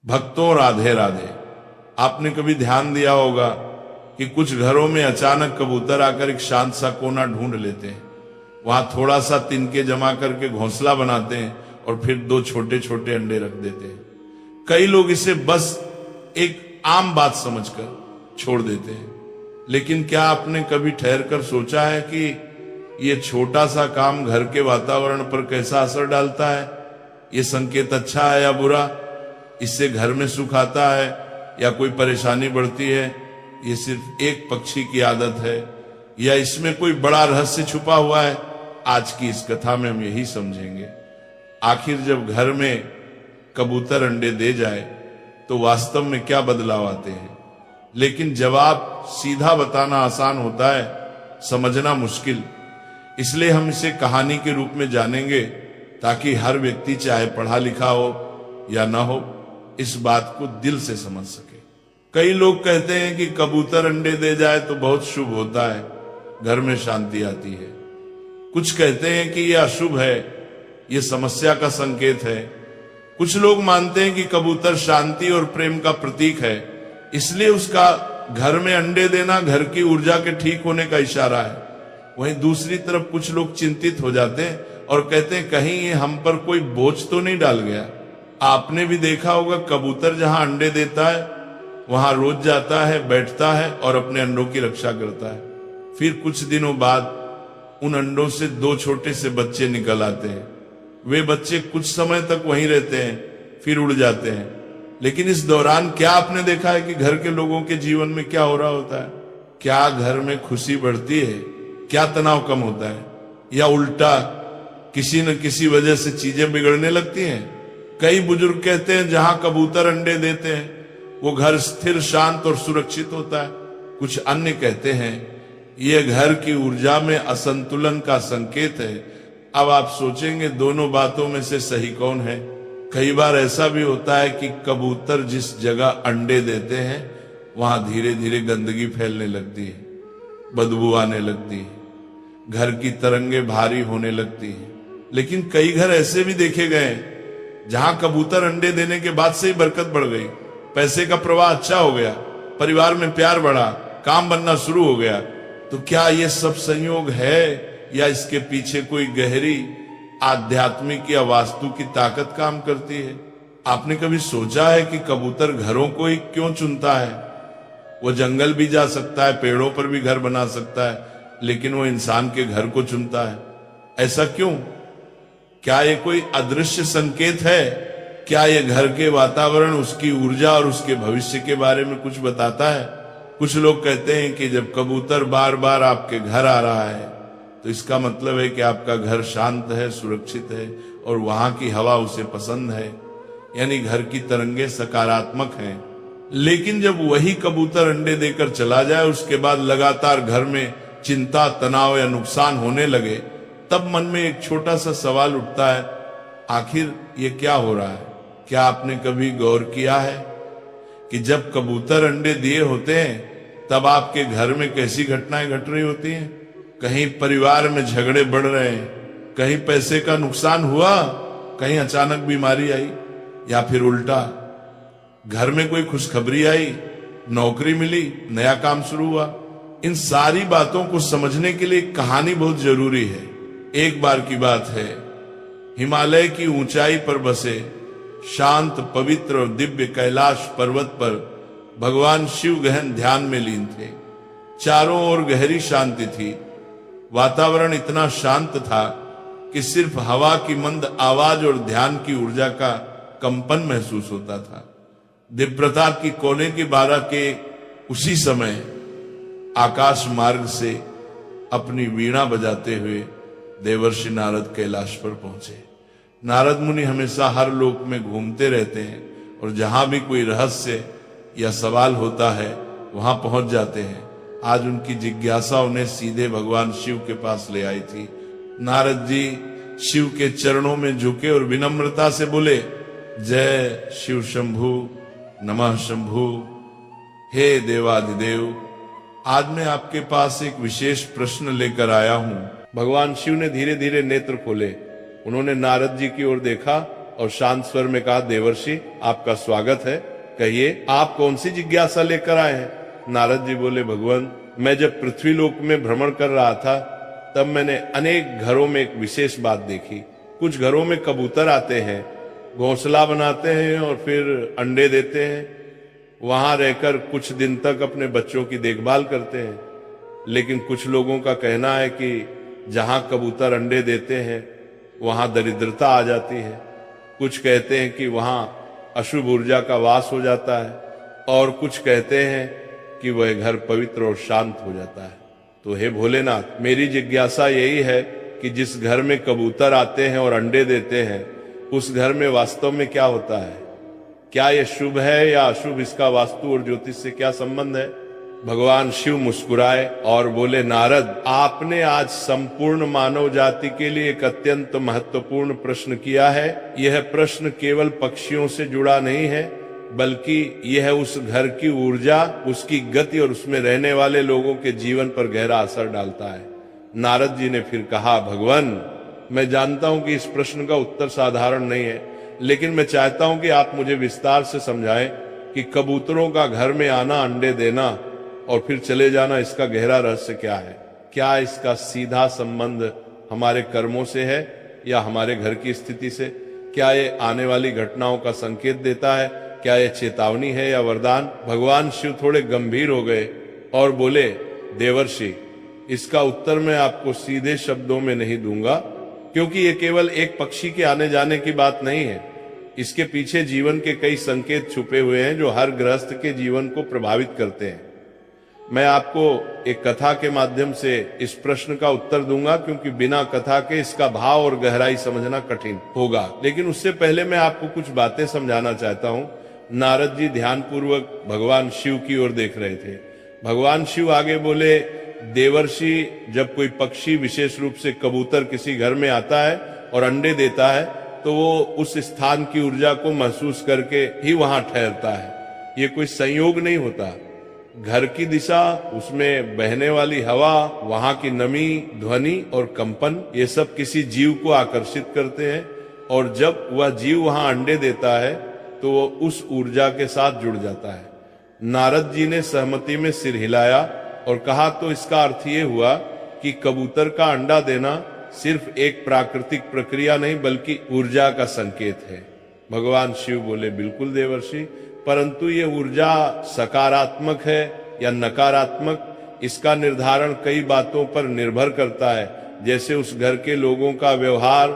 भक्तों राधे राधे। आपने कभी ध्यान दिया होगा कि कुछ घरों में अचानक कबूतर आकर एक शांत सा कोना ढूंढ लेते हैं, वहां थोड़ा सा तिनके जमा करके घोंसला बनाते हैं और फिर 2 छोटे छोटे अंडे रख देते हैं। कई लोग इसे बस एक आम बात समझकर छोड़ देते हैं, लेकिन क्या आपने कभी ठहर कर सोचा है कि ये छोटा सा काम घर के वातावरण पर कैसा असर डालता है? ये संकेत अच्छा है या बुरा? इससे घर में सुख आता है या कोई परेशानी बढ़ती है? ये सिर्फ एक पक्षी की आदत है या इसमें कोई बड़ा रहस्य छुपा हुआ है? आज की इस कथा में हम यही समझेंगे। आखिर जब घर में कबूतर अंडे दे जाए तो वास्तव में क्या बदलाव आते हैं, लेकिन जवाब सीधा बताना आसान होता है, समझना मुश्किल। इसलिए हम इसे कहानी के रूप में जानेंगे ताकि हर व्यक्ति चाहे पढ़ा लिखा हो या ना हो, इस बात को दिल से समझ सके। कई लोग कहते हैं कि कबूतर अंडे दे जाए तो बहुत शुभ होता है, घर में शांति आती है। कुछ कहते हैं कि यह अशुभ है, यह समस्या का संकेत है। कुछ लोग मानते हैं कि कबूतर शांति और प्रेम का प्रतीक है, इसलिए उसका घर में अंडे देना घर की ऊर्जा के ठीक होने का इशारा है। वहीं दूसरी तरफ कुछ लोग चिंतित हो जाते हैं और कहते हैं कहीं ये हम पर कोई बोझ तो नहीं डाल गया। आपने भी देखा होगा, कबूतर जहां अंडे देता है वहां रोज जाता है, बैठता है और अपने अंडों की रक्षा करता है। फिर कुछ दिनों बाद उन अंडों से 2 छोटे से बच्चे निकल आते हैं। वे बच्चे कुछ समय तक वहीं रहते हैं, फिर उड़ जाते हैं। लेकिन इस दौरान क्या आपने देखा है कि घर के लोगों के जीवन में क्या हो रहा होता है? क्या घर में खुशी बढ़ती है? क्या तनाव कम होता है? या उल्टा किसी न किसी वजह से चीजें बिगड़ने लगती हैं? कई बुजुर्ग कहते हैं जहां कबूतर अंडे देते हैं वो घर स्थिर, शांत और सुरक्षित होता है। कुछ अन्य कहते हैं ये घर की ऊर्जा में असंतुलन का संकेत है। अब आप सोचेंगे दोनों बातों में से सही कौन है? कई बार ऐसा भी होता है कि कबूतर जिस जगह अंडे देते हैं वहां धीरे धीरे गंदगी फैलने लगती है, बदबू आने लगती है, घर की तरंगे भारी होने लगती हैं। लेकिन कई घर ऐसे भी देखे गए जहां कबूतर अंडे देने के बाद से ही बरकत बढ़ गई, पैसे का प्रवाह अच्छा हो गया, परिवार में प्यार बढ़ा, काम बनना शुरू हो गया। तो क्या ये सब संयोग है या इसके पीछे कोई गहरी आध्यात्मिक या वास्तु की ताकत काम करती है? आपने कभी सोचा है कि कबूतर घरों को ही क्यों चुनता है? वो जंगल भी जा सकता है, पेड़ों पर भी घर बना सकता है, लेकिन वो इंसान के घर को चुनता है। ऐसा क्यों? क्या ये कोई अदृश्य संकेत है? क्या ये घर के वातावरण, उसकी ऊर्जा और उसके भविष्य के बारे में कुछ बताता है? कुछ लोग कहते हैं कि जब कबूतर बार बार आपके घर आ रहा है तो इसका मतलब है कि आपका घर शांत है, सुरक्षित है और वहां की हवा उसे पसंद है, यानी घर की तरंगे सकारात्मक हैं। लेकिन जब वही कबूतर अंडे देकर चला जाए, उसके बाद लगातार घर में चिंता, तनाव या नुकसान होने लगे, तब मन में एक छोटा सा सवाल उठता है, आखिर ये क्या हो रहा है? क्या आपने कभी गौर किया है कि जब कबूतर अंडे दिए होते हैं तब आपके घर में कैसी घटनाएं घट रही होती हैं? कहीं परिवार में झगड़े बढ़ रहे हैं, कहीं पैसे का नुकसान हुआ, कहीं अचानक बीमारी आई, या फिर उल्टा घर में कोई खुशखबरी आई, नौकरी मिली, नया काम शुरू हुआ। इन सारी बातों को समझने के लिए कहानी बहुत जरूरी है। एक बार की बात है, हिमालय की ऊंचाई पर बसे शांत, पवित्र और दिव्य कैलाश पर्वत पर भगवान शिव गहन ध्यान में लीन थे। चारों ओर गहरी शांति थी। वातावरण इतना शांत था कि सिर्फ हवा की मंद आवाज और ध्यान की ऊर्जा का कंपन महसूस होता था। दिव्यता की कोने की 12 के उसी समय आकाश मार्ग से अपनी वीणा बजाते हुए देवर्षि नारद कैलाश पर पहुंचे। नारद मुनि हमेशा हर लोक में घूमते रहते हैं और जहां भी कोई रहस्य या सवाल होता है वहां पहुंच जाते हैं। आज उनकी जिज्ञासा उन्हें सीधे भगवान शिव के पास ले आई थी। नारद जी शिव के चरणों में झुके और विनम्रता से बोले, जय शिव शंभु, नमः शंभु। हे देवाधिदेव, आज मैं आपके पास एक विशेष प्रश्न लेकर आया हूं। भगवान शिव ने धीरे धीरे नेत्र खोले। उन्होंने नारद जी की ओर देखा और शांत स्वर में कहा, देवर्षि आपका स्वागत है, कहिए आप कौन सी जिज्ञासा लेकर आए हैं। नारद जी बोले, भगवान मैं जब पृथ्वी लोक में भ्रमण कर रहा था तब मैंने अनेक घरों में एक विशेष बात देखी। कुछ घरों में कबूतर आते हैं, घोंसला बनाते हैं और फिर अंडे देते हैं, वहां रहकर कुछ दिन तक अपने बच्चों की देखभाल करते हैं। लेकिन कुछ लोगों का कहना है कि जहां कबूतर अंडे देते हैं वहां दरिद्रता आ जाती है। कुछ कहते हैं कि वहां अशुभ ऊर्जा का वास हो जाता है, और कुछ कहते हैं कि वह घर पवित्र और शांत हो जाता है। तो हे भोलेनाथ, मेरी जिज्ञासा यही है कि जिस घर में कबूतर आते हैं और अंडे देते हैं उस घर में वास्तव में क्या होता है? क्या यह शुभ है या अशुभ? इसका वास्तु और ज्योतिष से क्या संबंध है? भगवान शिव मुस्कुराए और बोले, नारद आपने आज संपूर्ण मानव जाति के लिए एक अत्यंत महत्वपूर्ण प्रश्न किया है। यह प्रश्न केवल पक्षियों से जुड़ा नहीं है, बल्कि यह उस घर की ऊर्जा, उसकी गति और उसमें रहने वाले लोगों के जीवन पर गहरा असर डालता है। नारद जी ने फिर कहा, भगवान मैं जानता हूं कि इस प्रश्न का उत्तर साधारण नहीं है, लेकिन मैं चाहता हूं कि आप मुझे विस्तार से समझाएं कि कबूतरों का घर में आना, अंडे देना और फिर चले जाना, इसका गहरा रहस्य क्या है? क्या इसका सीधा संबंध हमारे कर्मों से है या हमारे घर की स्थिति से? क्या ये आने वाली घटनाओं का संकेत देता है? क्या यह चेतावनी है या वरदान? भगवान शिव थोड़े गंभीर हो गए और बोले, देवर्षि इसका उत्तर मैं आपको सीधे शब्दों में नहीं दूंगा, क्योंकि ये केवल एक पक्षी के आने जाने की बात नहीं है। इसके पीछे जीवन के कई संकेत छुपे हुए हैं जो हर गृहस्थ के जीवन को प्रभावित करते हैं। मैं आपको एक कथा के माध्यम से इस प्रश्न का उत्तर दूंगा, क्योंकि बिना कथा के इसका भाव और गहराई समझना कठिन होगा। लेकिन उससे पहले मैं आपको कुछ बातें समझाना चाहता हूं। नारद जी ध्यानपूर्वक भगवान शिव की ओर देख रहे थे। भगवान शिव आगे बोले, देवर्षि जब कोई पक्षी, विशेष रूप से कबूतर, किसी घर में आता है और अंडे देता है तो वो उस स्थान की ऊर्जा को महसूस करके ही वहां ठहरता है। ये कोई संयोग नहीं होता। घर की दिशा, उसमें बहने वाली हवा, वहां की नमी, ध्वनि और कंपन, ये सब किसी जीव को आकर्षित करते हैं, और जब वह जीव वहां अंडे देता है तो वो उस ऊर्जा के साथ जुड़ जाता है। नारद जी ने सहमति में सिर हिलाया और कहा, तो इसका अर्थ ये हुआ कि कबूतर का अंडा देना सिर्फ एक प्राकृतिक प्रक्रिया नहीं बल्कि ऊर्जा का संकेत है। भगवान शिव बोले, बिल्कुल देवर्षि, परंतु ये ऊर्जा सकारात्मक है या नकारात्मक, इसका निर्धारण कई बातों पर निर्भर करता है, जैसे उस घर के लोगों का व्यवहार,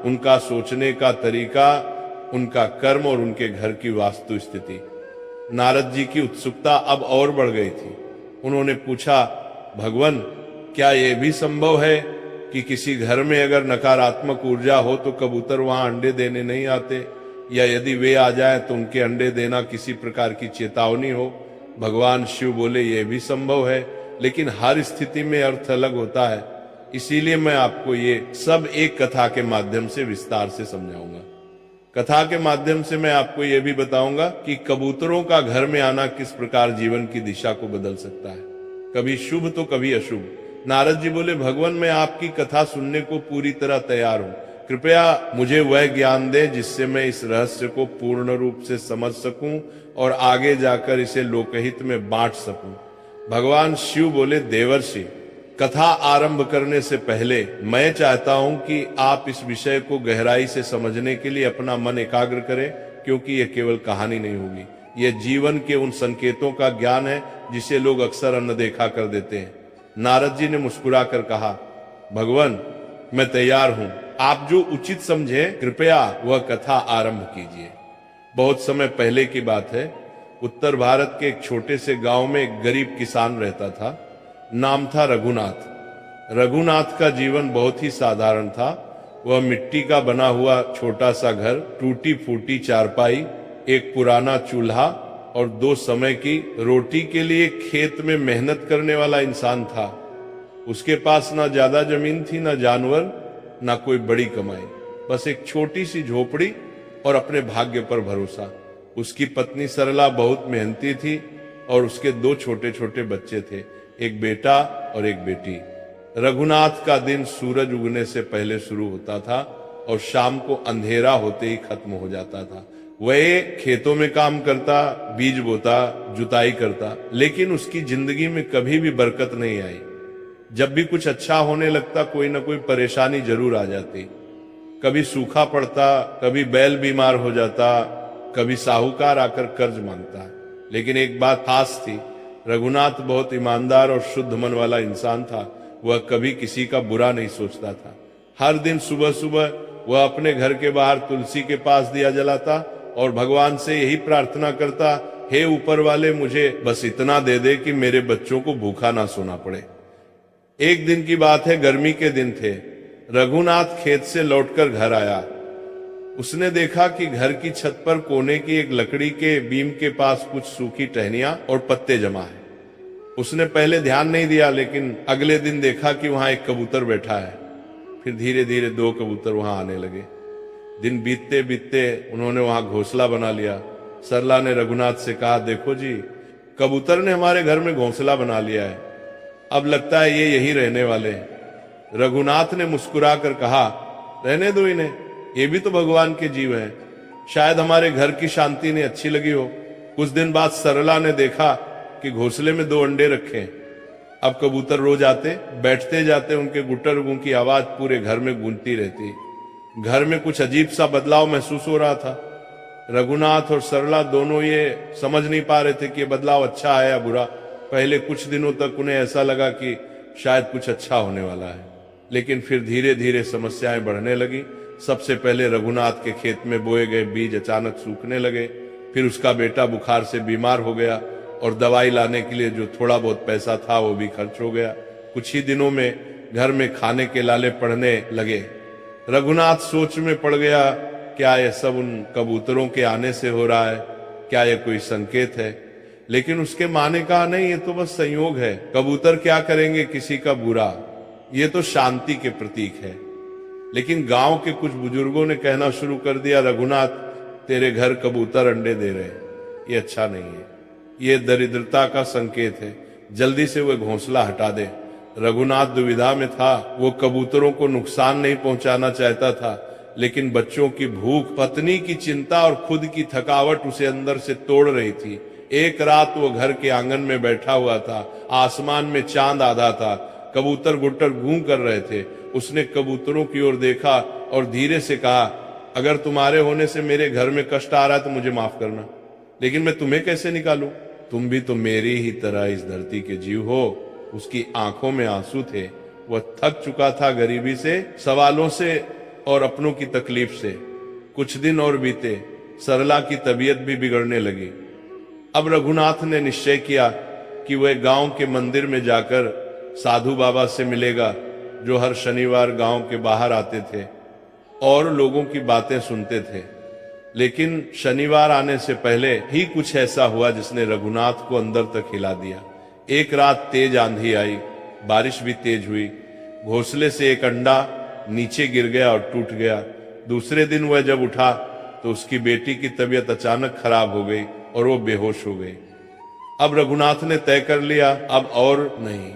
उनका सोचने का तरीका, उनका कर्म और उनके घर की वास्तु स्थिति। नारद जी की उत्सुकता अब और बढ़ गई थी। उन्होंने पूछा, भगवान क्या यह भी संभव है कि किसी घर में अगर नकारात्मक ऊर्जा हो तो कबूतर वहां अंडे देने नहीं आते, या यदि वे आ जाए तो उनके अंडे देना किसी प्रकार की चेतावनी हो? भगवान शिव बोले, यह भी संभव है, लेकिन हर स्थिति में अर्थ अलग होता है। इसीलिए मैं आपको ये सब एक कथा के माध्यम से विस्तार से समझाऊंगा। कथा के माध्यम से मैं आपको यह भी बताऊंगा कि कबूतरों का घर में आना किस प्रकार जीवन की दिशा को बदल सकता है, कभी शुभ तो कभी अशुभ। नारद जी बोले, भगवान मैं आपकी कथा सुनने को पूरी तरह तैयार हूं। कृपया मुझे वह ज्ञान दे जिससे मैं इस रहस्य को पूर्ण रूप से समझ सकूं और आगे जाकर इसे लोकहित में बांट सकूं। भगवान शिव बोले, देवर्षि कथा आरंभ करने से पहले मैं चाहता हूं कि आप इस विषय को गहराई से समझने के लिए अपना मन एकाग्र करें, क्योंकि यह केवल कहानी नहीं होगी, यह जीवन के उन संकेतों का ज्ञान है जिसे लोग अक्सर अनदेखा कर देते हैं। नारद जी ने मुस्कुराकर कहा, भगवान मैं तैयार हूं, आप जो उचित समझे कृपया वह कथा आरंभ कीजिए। बहुत समय पहले की बात है, उत्तर भारत के एक छोटे से गांव में एक गरीब किसान रहता था। नाम था रघुनाथ। रघुनाथ का जीवन बहुत ही साधारण था। वह मिट्टी का बना हुआ छोटा सा घर, टूटी फूटी चारपाई, एक पुराना चूल्हा और 2 समय की रोटी के लिए खेत में मेहनत करने वाला इंसान था। उसके पास ना ज्यादा जमीन थी, ना जानवर, ना कोई बड़ी कमाई, बस एक छोटी सी झोपड़ी और अपने भाग्य पर भरोसा। उसकी पत्नी सरला बहुत मेहनती थी और उसके 2 छोटे छोटे बच्चे थे, एक बेटा और एक बेटी। रघुनाथ का दिन सूरज उगने से पहले शुरू होता था और शाम को अंधेरा होते ही खत्म हो जाता था। वह खेतों में काम करता, बीज बोता, जुताई करता, लेकिन उसकी जिंदगी में कभी भी बरकत नहीं आई। जब भी कुछ अच्छा होने लगता कोई ना कोई परेशानी जरूर आ जाती। कभी सूखा पड़ता, कभी बैल बीमार हो जाता, कभी साहूकार आकर कर्ज मांगता। लेकिन एक बात खास थी, रघुनाथ बहुत ईमानदार और शुद्ध मन वाला इंसान था। वह कभी किसी का बुरा नहीं सोचता था। हर दिन सुबह सुबह वह अपने घर के बाहर तुलसी के पास दिया जलाता और भगवान से यही प्रार्थना करता, हे ऊपर वाले, मुझे बस इतना दे दे कि मेरे बच्चों को भूखा ना सोना पड़े। एक दिन की बात है, गर्मी के दिन थे। रघुनाथ खेत से लौटकर घर आया। उसने देखा कि घर की छत पर कोने की एक लकड़ी के बीम के पास कुछ सूखी टहनियां और पत्ते जमा है। उसने पहले ध्यान नहीं दिया, लेकिन अगले दिन देखा कि वहां एक कबूतर बैठा है। फिर धीरे धीरे 2 कबूतर वहां आने लगे। दिन बीतते बीतते उन्होंने वहां घोंसला बना लिया। सरला ने रघुनाथ से कहा, देखो जी, कबूतर ने हमारे घर में घोंसला बना लिया है। अब लगता है ये यही रहने वाले हैं। रघुनाथ ने मुस्कुरा कर कहा, रहने दो इन्हें, ये भी तो भगवान के जीव हैं। शायद हमारे घर की शांति ने अच्छी लगी हो। कुछ दिन बाद सरला ने देखा कि घोंसले में 2 अंडे रखे हैं। अब कबूतर रोज आते, बैठते जाते, उनके गुटर गूं की आवाज पूरे घर में गूंजती रहती। घर में कुछ अजीब सा बदलाव महसूस हो रहा था। रघुनाथ और सरला दोनों ये समझ नहीं पा रहे थे कि ये बदलाव अच्छा है या बुरा। पहले कुछ दिनों तक उन्हें ऐसा लगा कि शायद कुछ अच्छा होने वाला है, लेकिन फिर धीरे धीरे समस्याएं बढ़ने लगी। सबसे पहले रघुनाथ के खेत में बोए गए बीज अचानक सूखने लगे। फिर उसका बेटा बुखार से बीमार हो गया और दवाई लाने के लिए जो थोड़ा बहुत पैसा था वो भी खर्च हो गया। कुछ ही दिनों में घर में खाने के लाले पड़ने लगे। रघुनाथ सोच में पड़ गया, क्या यह सब उन कबूतरों के आने से हो रहा है? क्या यह कोई संकेत है? लेकिन उसके माँ ने कहा, नहीं, ये तो बस संयोग है। कबूतर क्या करेंगे किसी का बुरा, ये तो शांति के प्रतीक है। लेकिन गांव के कुछ बुजुर्गों ने कहना शुरू कर दिया, रघुनाथ, तेरे घर कबूतर अंडे दे रहे हैं, ये अच्छा नहीं है, ये दरिद्रता का संकेत है, जल्दी से वह घोंसला हटा दे। रघुनाथ दुविधा में था। वो कबूतरों को नुकसान नहीं पहुंचाना चाहता था, लेकिन बच्चों की भूख, पत्नी की चिंता और खुद की थकावट उसे अंदर से तोड़ रही थी। एक रात वो घर के आंगन में बैठा हुआ था। आसमान में चांद आधा था। कबूतर गुट्टर गूं कर रहे थे। उसने कबूतरों की ओर देखा और धीरे से कहा, अगर तुम्हारे होने से मेरे घर में कष्ट आ रहा है तो मुझे माफ करना, लेकिन मैं तुम्हें कैसे निकालूं? तुम भी तो मेरी ही तरह इस धरती के जीव हो। उसकी आंखों में आंसू थे। वह थक चुका था गरीबी से, सवालों से और अपनों की तकलीफ से। कुछ दिन और बीते। सरला की तबीयत भी बिगड़ने लगी। अब रघुनाथ ने निश्चय किया कि वह गांव के मंदिर में जाकर साधु बाबा से मिलेगा, जो हर शनिवार गांव के बाहर आते थे और लोगों की बातें सुनते थे। लेकिन शनिवार आने से पहले ही कुछ ऐसा हुआ जिसने रघुनाथ को अंदर तक हिला दिया। एक रात तेज आंधी आई, बारिश भी तेज हुई। घोंसले से एक अंडा नीचे गिर गया और टूट गया। दूसरे दिन वह जब उठा तो उसकी बेटी की तबीयत अचानक खराब हो गई और वो बेहोश हो गई। अब रघुनाथ ने तय कर लिया, अब और नहीं,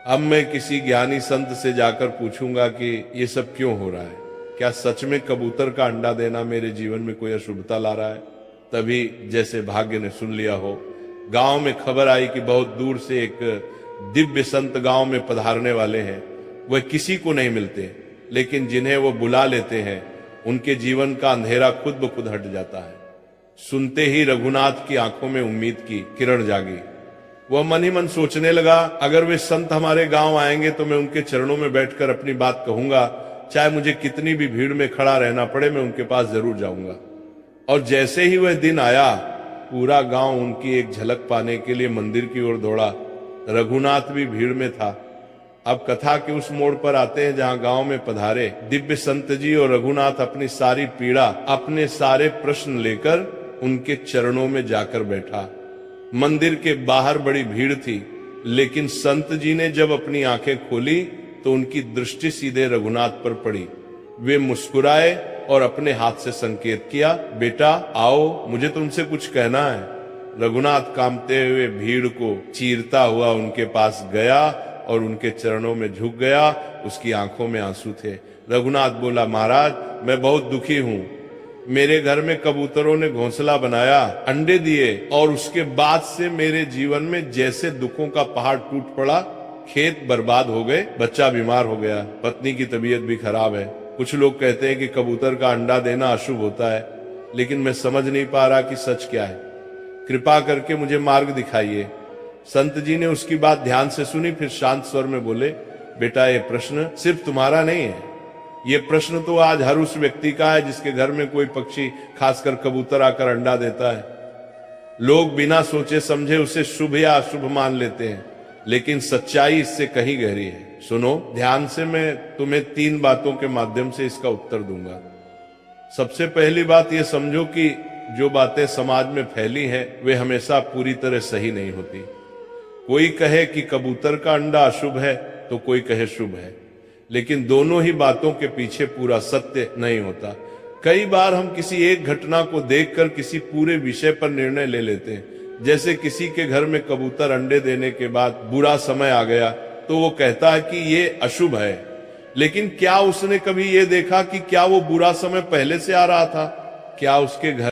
अब मैं किसी ज्ञानी संत से जाकर पूछूंगा कि ये सब क्यों हो रहा है। क्या सच में कबूतर का अंडा देना मेरे जीवन में कोई अशुभता ला रहा है? तभी जैसे भाग्य ने सुन लिया हो, गांव में खबर आई कि बहुत दूर से एक दिव्य संत गांव में पधारने वाले हैं। वह किसी को नहीं मिलते, लेकिन जिन्हें वो बुला लेते हैं उनके जीवन का अंधेरा खुद ब खुद हट जाता है। सुनते ही रघुनाथ की आंखों में उम्मीद की किरण जागी। वह मन ही मन सोचने लगा, अगर वे संत हमारे गांव आएंगे तो मैं उनके चरणों में बैठकर अपनी बात कहूंगा। चाहे मुझे कितनी भी भीड़ में खड़ा रहना पड़े, मैं उनके पास जरूर जाऊंगा। और जैसे ही वह दिन आया, पूरा गांव उनकी एक झलक पाने के लिए मंदिर की ओर दौड़ा। रघुनाथ भी भीड़ में था। अब कथा के उस मोड़ पर आते हैं जहां गांव में पधारे दिव्य संत जी और रघुनाथ अपनी सारी पीड़ा, अपने सारे प्रश्न लेकर उनके चरणों में जाकर बैठा। मंदिर के बाहर बड़ी भीड़ थी, लेकिन संत जी ने जब अपनी आंखें खोली तो उनकी दृष्टि सीधे रघुनाथ पर पड़ी। वे मुस्कुराए और अपने हाथ से संकेत किया, बेटा आओ, मुझे तुमसे कुछ कहना है। रघुनाथ कांपते हुए भीड़ को चीरता हुआ उनके पास गया और उनके चरणों में झुक गया। उसकी आंखों में आंसू थे। रघुनाथ बोला, महाराज मैं बहुत दुखी हूं, मेरे घर में कबूतरों ने घोंसला बनाया, अंडे दिए और उसके बाद से मेरे जीवन में जैसे दुखों का पहाड़ टूट पड़ा, खेत बर्बाद हो गए, बच्चा बीमार हो गया, पत्नी की तबीयत भी खराब है। कुछ लोग कहते हैं कि कबूतर का अंडा देना अशुभ होता है, लेकिन मैं समझ नहीं पा रहा कि सच क्या है। कृपा करके मुझे मार्ग दिखाइए। संत जी ने उसकी बात ध्यान से सुनी, फिर शांत स्वर में बोले, बेटा ये प्रश्न सिर्फ तुम्हारा नहीं है, ये प्रश्न तो आज हर उस व्यक्ति का है जिसके घर में कोई पक्षी, खासकर कबूतर आकर अंडा देता है। लोग बिना सोचे समझे उसे शुभ या अशुभ मान लेते हैं, लेकिन सच्चाई इससे कहीं गहरी है। सुनो ध्यान से, मैं तुम्हें 3 बातों के माध्यम से इसका उत्तर दूंगा। सबसे पहली बात यह समझो कि जो बातें समाज में फैली हैं वे हमेशा पूरी तरह सही नहीं होती। कोई कहे कि कबूतर का अंडा अशुभ है तो कोई कहे शुभ है, लेकिन दोनों ही बातों के पीछे पूरा सत्य नहीं होता। कई बार हम किसी एक घटना को देखकर किसी पूरे विषय पर निर्णय ले लेते हैं। जैसे किसी के घर में कबूतर अंडे देने के बाद बुरा समय आ गया तो वो कहता है कि ये अशुभ है, लेकिन क्या उसने कभी ये देखा कि क्या वो बुरा समय पहले से आ रहा था? क्या उसके घर